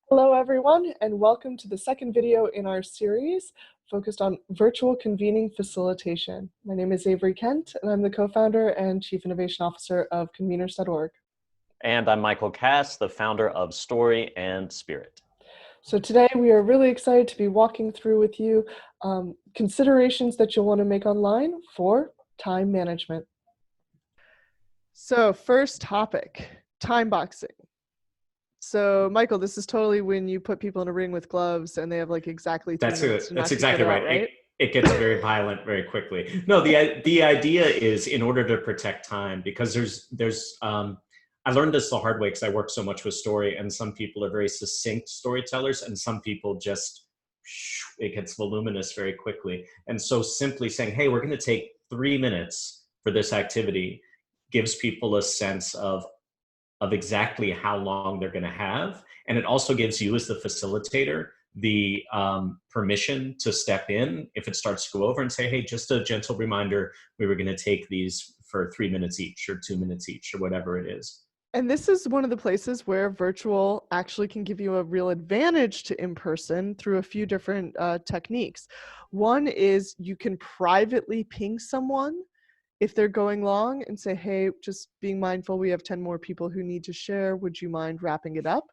Hello everyone, and welcome to the second video in our series focused on virtual convening facilitation. My name is Avery Kent, and I'm the co-founder and Chief Innovation Officer of Conveners.org. And I'm Michael Cass, the founder of Story and Spirit. So today we are really excited to be walking through with you considerations that you'll want to make online for time management. So first topic, time boxing. So Michael, this is totally when you put people in a ring with gloves and they have like exactly 3 minutes to knock That's each exactly other right. out, right? It gets very violent very quickly. No, the idea is in order to protect time, because I learned this the hard way because I work so much with story, and some people are very succinct storytellers, and some people just it gets voluminous very quickly. And so simply saying, "Hey, we're going to take 3 minutes for this activity," gives people a sense of exactly how long they're going to have. And it also gives you as the facilitator the permission to step in if it starts to go over and say, hey, just a gentle reminder, we were going to take these for 3 minutes each or 2 minutes each or whatever it is. And this is one of the places where virtual actually can give you a real advantage to in-person through a few different techniques. One is you can privately ping someone if they're going long and say, hey, just being mindful, we have 10 more people who need to share. Would you mind wrapping it up?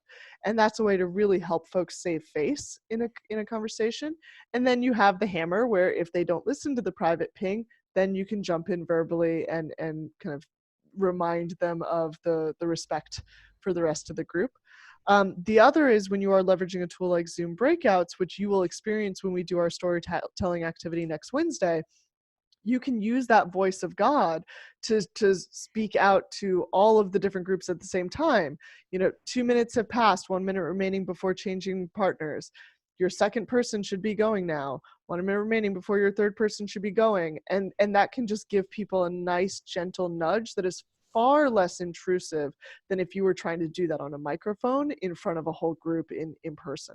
And that's a way to really help folks save face in a conversation. And then you have the hammer where if they don't listen to the private ping, then you can jump in verbally and kind of remind them of the respect for the rest of the group. The other is when you are leveraging a tool like Zoom breakouts, which you will experience when we do our storytelling activity next Wednesday. You can use that voice of God to speak out to all of the different groups at the same time. 2 minutes have passed, 1 minute remaining before changing partners. Your second person should be going now. 1 minute remaining before your third person should be going. And that can just give people a nice, gentle nudge that is far less intrusive than if you were trying to do that on a microphone in front of a whole group in person.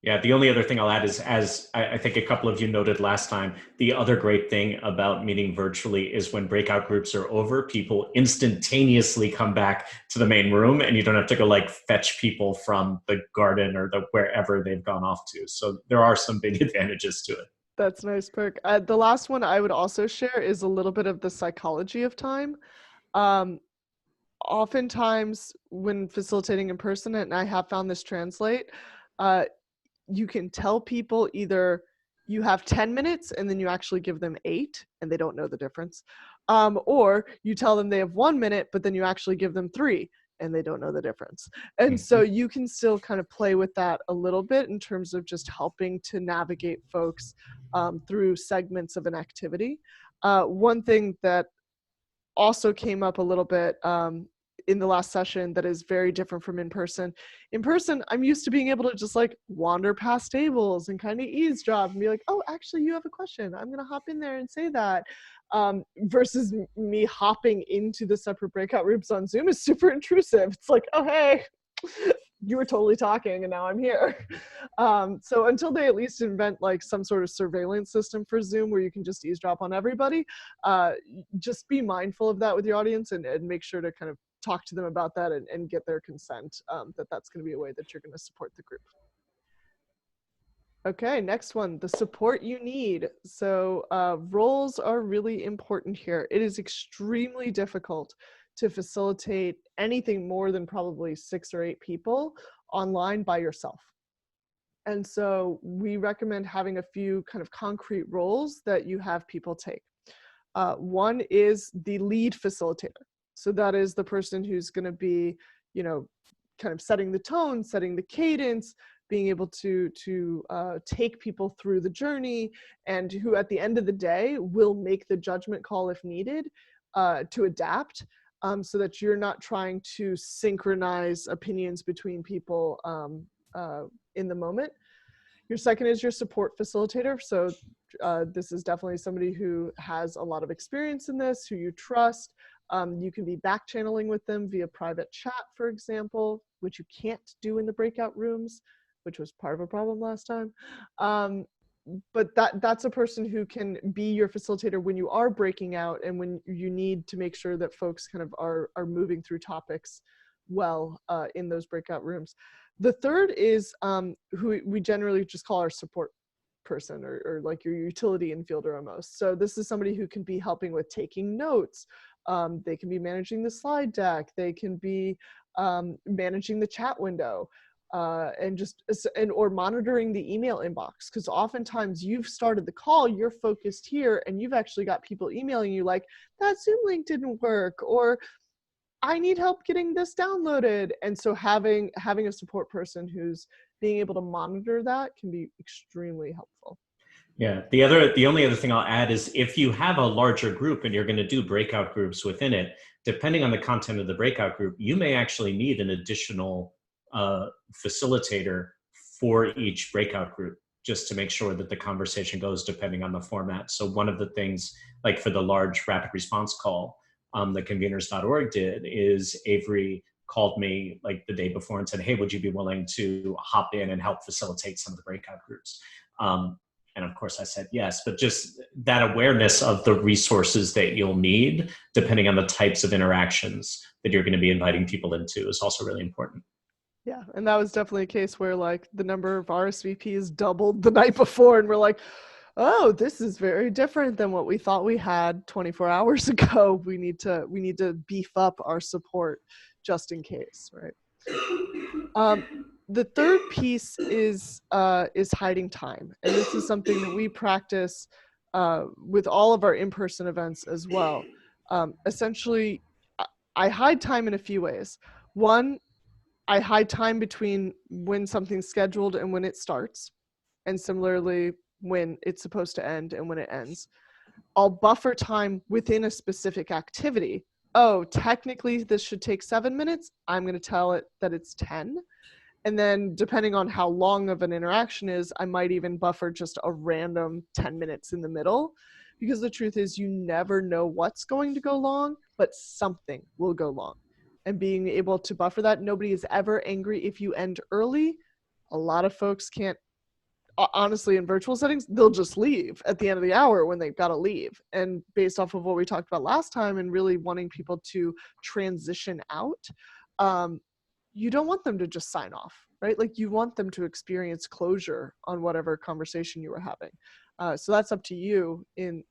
Yeah, the only other thing I'll add is, as I think a couple of you noted last time, the other great thing about meeting virtually is when breakout groups are over, people instantaneously come back to the main room and you don't have to go like fetch people from the garden or wherever they've gone off to. So there are some big advantages to it. That's a nice perk. The last one I would also share is a little bit of the psychology of time. Um, Oftentimes when facilitating in person, and I have found this translate, you can tell people either you have 10 minutes and then you actually give them 8 and they don't know the difference. Or you tell them they have 1 minute, but then you actually give them 3 and they don't know the difference. And so you can still kind of play with that a little bit in terms of just helping to navigate folks through segments of an activity. One thing that also came up a little bit in the last session that is very different from in person. In person, I'm used to being able to just like wander past tables and kind of eavesdrop and be like, oh, actually, you have a question. I'm going to hop in there and say that. Versus me hopping into the separate breakout rooms on Zoom is super intrusive. It's like, oh, hey, you were totally talking and now I'm here. So until they at least invent like some sort of surveillance system for Zoom where you can just eavesdrop on everybody, just be mindful of that with your audience and make sure to kind of talk to them about that and get their consent, that's going to be a way that you're going to support the group. Okay, next one, the support you need. So roles are really important here. It is extremely difficult to facilitate anything more than probably 6 or 8 people online by yourself. And so we recommend having a few kind of concrete roles that you have people take. One is the lead facilitator. So that is the person who's going to be, kind of setting the tone, setting the cadence, being able to take people through the journey, and who at the end of the day will make the judgment call if needed to adapt, so that you're not trying to synchronize opinions between people in the moment. Your second is your support facilitator. So this is definitely somebody who has a lot of experience in this, who you trust. You can be back channeling with them via private chat, for example, which you can't do in the breakout rooms, which was part of a problem last time. But that's a person who can be your facilitator when you are breaking out and when you need to make sure that folks kind of are moving through topics well in those breakout rooms. The third is who we generally just call our support person, or like your utility infielder almost. So this is somebody who can be helping with taking notes. They can be managing the slide deck. They can be managing the chat window. Or monitoring the email inbox, because oftentimes you've started the call, you're focused here, and you've actually got people emailing you like, that Zoom link didn't work, or I need help getting this downloaded. And so having a support person who's being able to monitor that can be extremely helpful. Yeah. The only other thing I'll add is if you have a larger group and you're going to do breakout groups within it, depending on the content of the breakout group, you may actually need an additional facilitator for each breakout group, just to make sure that the conversation goes depending on the format. So one of the things, like for the large rapid response call the conveners.org did, is Avery called me like the day before and said, hey, would you be willing to hop in and help facilitate some of the breakout groups? And of course I said yes, but just that awareness of the resources that you'll need, depending on the types of interactions that you're going to be inviting people into, is also really important. Yeah, and that was definitely a case where like the number of RSVPs doubled the night before, and we're like, oh, this is very different than what we thought we had 24 hours ago. We need to beef up our support just in case, right? The third piece is hiding time, and this is something that we practice with all of our in-person events as well. Essentially, I hide time in a few ways. One, I hide time between when something's scheduled and when it starts, and similarly when it's supposed to end and when it ends. I'll buffer time within a specific activity. Oh, technically this should take 7 minutes. I'm going to tell it that it's 10. And then depending on how long of an interaction is, I might even buffer just a random 10 minutes in the middle, because the truth is you never know what's going to go long, but something will go long. And being able to buffer that, nobody is ever angry if you end early. A lot of folks can't, honestly, in virtual settings, they'll just leave at the end of the hour when they've got to leave. And based off of what we talked about last time and really wanting people to transition out, you don't want them to just sign off, right? Like you want them to experience closure on whatever conversation you were having. So that's up to you in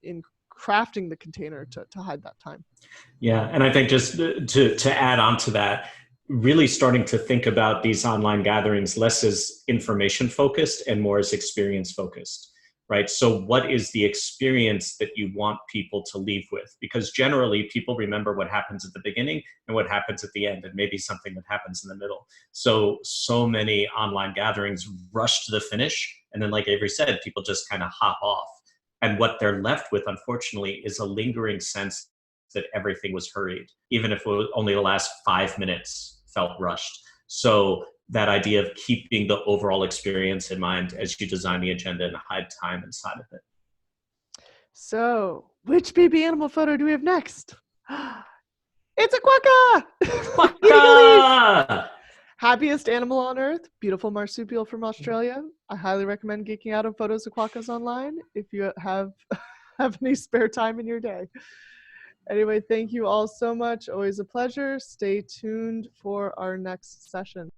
crafting the container to hide that time. Yeah, and I think just to add on to that, really starting to think about these online gatherings less as information focused and more as experience focused, right? So what is the experience that you want people to leave with? Because generally people remember what happens at the beginning and what happens at the end, and maybe something that happens in the middle. So many online gatherings rush to the finish, and then like Avery said, people just kind of hop off. And what they're left with, unfortunately, is a lingering sense that everything was hurried, even if it was only the last 5 minutes felt rushed. So that idea of keeping the overall experience in mind as you design the agenda and hide time inside of it. So which baby animal photo do we have next? It's a quokka! Quokka! Happiest animal on earth, beautiful marsupial from Australia. I highly recommend geeking out on photos of quokkas online if you have any spare time in your day. Anyway, thank you all so much. Always a pleasure. Stay tuned for our next session.